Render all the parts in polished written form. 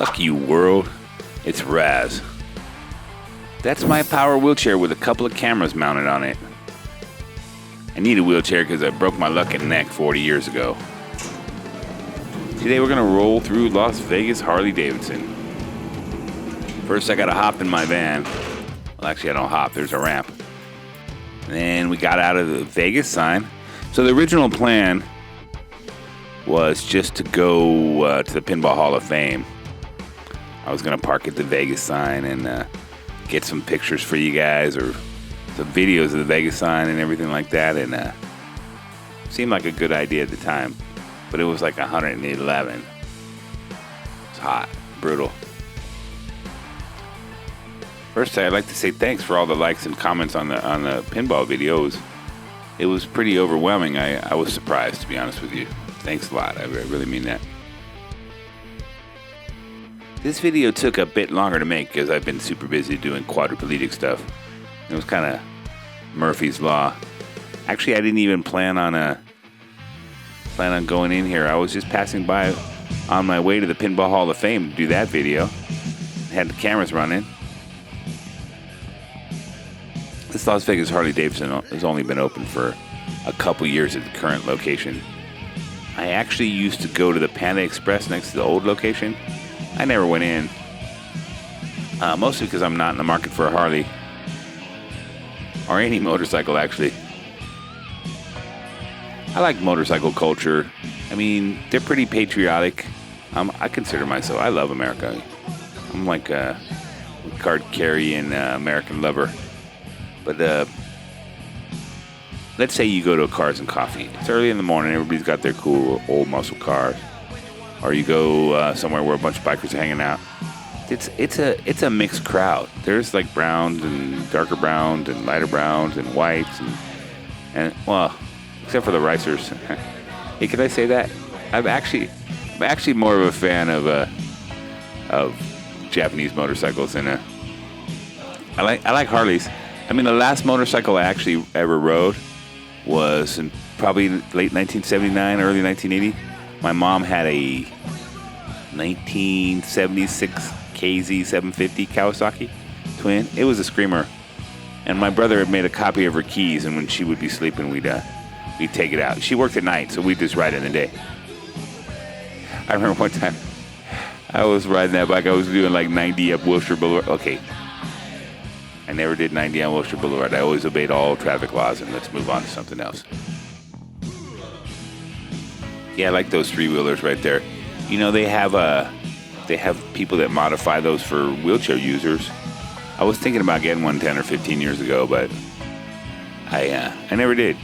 Fuck you, world. It's Raz. That's my power wheelchair with a couple of cameras mounted on it. I need a wheelchair because I broke my luck and neck 40 years ago. Today we're going to roll through Las Vegas Harley Davidson. First I got to hop in my van. Well, actually I don't hop, there's a ramp. And then we got out of the Vegas sign. So the original plan was just to go to the Pinball Hall of Fame. I was going to park at the Vegas sign and get some pictures for you guys or some videos of the Vegas sign and everything like that. And seemed like a good idea at the time. But it was like 111. It's hot, brutal. First, I'd like to say thanks for all the likes and comments on the pinball videos. It was pretty overwhelming. I was surprised, to be honest with you. Thanks a lot. I really mean that. This video took a bit longer to make because I've been super busy doing quadriplegic stuff. It was kind of Murphy's Law. Actually, I didn't even plan on going in here. I was just passing by on my way to the Pinball Hall of Fame to do that video. I had the cameras running. This Las Vegas Harley Davidson has only been open for a couple years at the current location. I actually used to go to the Panda Express next to the old location. I never went in, mostly because I'm not in the market for a Harley or any motorcycle, actually. I like motorcycle culture. I mean, they're pretty patriotic. I consider myself, I love America. I'm like a card-carrying American lover. But let's say you go to a Cars and Coffee. It's early in the morning. Everybody's got their cool old muscle cars. Or you go somewhere where a bunch of bikers are hanging out. It's a mixed crowd. There's like browns and darker browns and lighter browns and whites and well, except for the racers. Hey, can I say that? I'm actually more of a fan of Japanese motorcycles and I like Harleys. I mean, the last motorcycle I actually ever rode was in probably late 1979, early 1980. My mom had a 1976 KZ 750 Kawasaki twin. It was a screamer. And my brother had made a copy of her keys, and when she would be sleeping, we'd take it out. She worked at night, so we'd just ride it in the day. I remember one time I was riding that bike. I was doing like 90 up Wilshire Boulevard. Okay. I never did 90 on Wilshire Boulevard. I always obeyed all traffic laws, and let's move on to something else. Yeah, I like those three-wheelers right there. You know, they have people that modify those for wheelchair users. I was thinking about getting one 10 or 15 years ago, but I never did.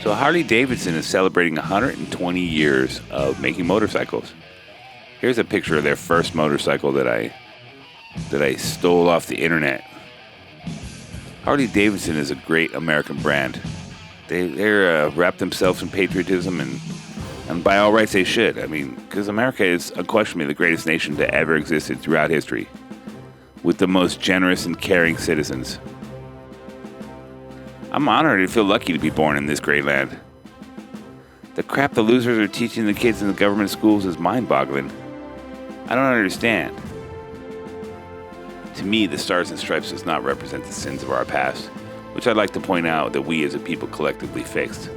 So Harley Davidson is celebrating 120 years of making motorcycles. Here's a picture of their first motorcycle that I stole off the internet. Harley Davidson is a great American brand. They're wrap themselves in patriotism, and by all rights they should. I mean, because America is unquestionably the greatest nation to ever existed throughout history, with the most generous and caring citizens. I'm honored and feel lucky to be born in this great land. The crap the losers are teaching the kids in the government schools is mind-boggling. I don't understand. To me, the Stars and Stripes does not represent the sins of our past, which I'd like to point out that we as a people collectively fixed.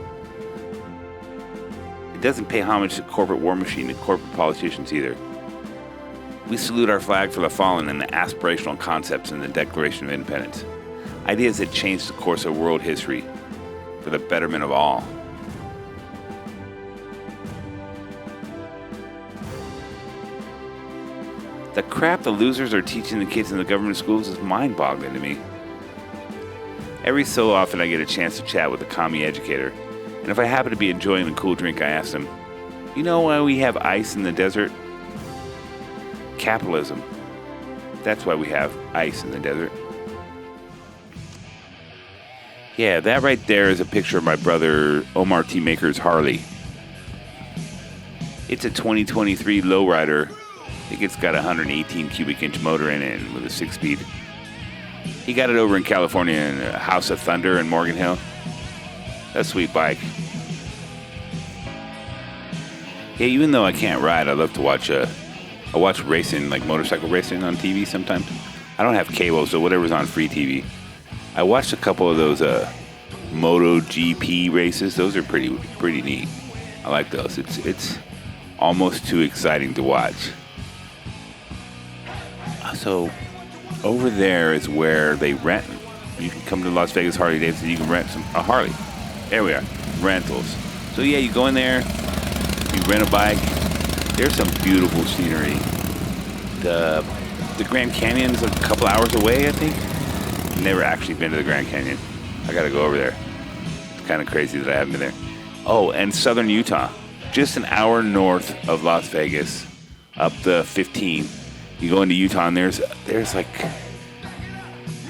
It doesn't pay homage to corporate war machine and corporate politicians either. We salute our flag for the fallen and the aspirational concepts in the Declaration of Independence. Ideas that changed the course of world history for the betterment of all. The crap the losers are teaching the kids in the government schools is mind-boggling to me. Every so often I get a chance to chat with a commie educator, and if I happen to be enjoying a cool drink, I ask them, you know why we have ice in the desert? Capitalism. That's why we have ice in the desert. Yeah, that right there is a picture of my brother Omar T. Maker's Harley. It's a 2023 lowrider. I think it's got a 118 cubic inch motor in it with a 6-speed. He got it over in California in House of Thunder in Morgan Hill. That's a sweet bike. Yeah, even though I can't ride, I love to watch. I watch racing, like motorcycle racing on TV sometimes. I don't have cable, so whatever's on free TV. I watched a couple of those MotoGP races. Those are pretty neat. I like those. It's almost too exciting to watch. So over there is where they rent. You can come to Las Vegas Harley Davidson. You can rent a Harley. There we are, rentals. So yeah, you go in there, you rent a bike. There's some beautiful scenery. The Grand Canyon's a couple hours away, I think. Never actually been to the Grand Canyon. I gotta go over there. It's kind of crazy that I haven't been there. Oh, and southern Utah, just an hour north of Las Vegas, up the 15. You go into Utah and there's like,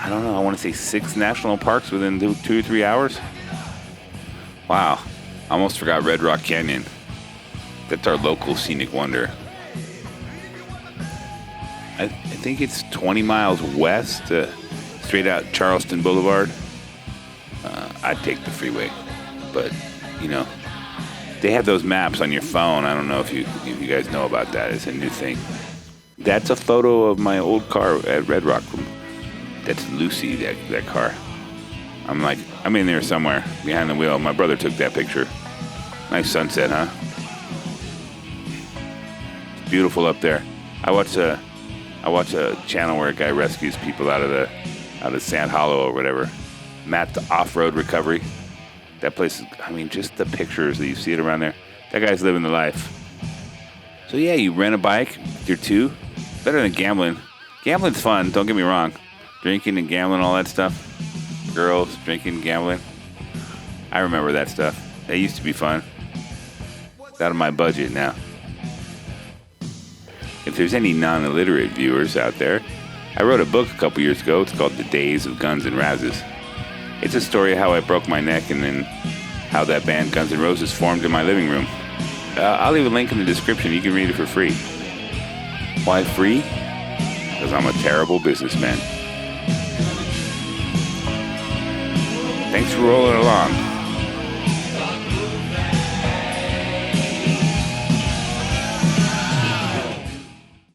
I don't know, I want to say 6 national parks within 2 or 3 hours. Wow, almost forgot Red Rock Canyon. That's our local scenic wonder. I think it's 20 miles west, straight out Charleston Boulevard. I'd take the freeway, but you know, they have those maps on your phone. I don't know if you guys know about that. It's a new thing. That's a photo of my old car at Red Rock. That's Lucy, that car. I'm in there somewhere behind the wheel. My brother took that picture. Nice sunset, huh? It's beautiful up there. I watch a channel where a guy rescues people out of Sand Hollow or whatever. Matt, the off-road recovery. That place is, just the pictures that you see it around there. That guy's living the life. So yeah, you rent a bike. You're 2. Better than gambling. Gambling's fun, don't get me wrong. Drinking and gambling, all that stuff. Girls, drinking, gambling. I remember that stuff. That used to be fun. It's out of my budget now. If there's any non-illiterate viewers out there, I wrote a book a couple years ago. It's called The Days of Guns N' Roses. It's a story of how I broke my neck and then how that band Guns N' Roses formed in my living room. I'll leave a link in the description. You can read it for free. Why free? Because I'm a terrible businessman. Thanks for rolling along.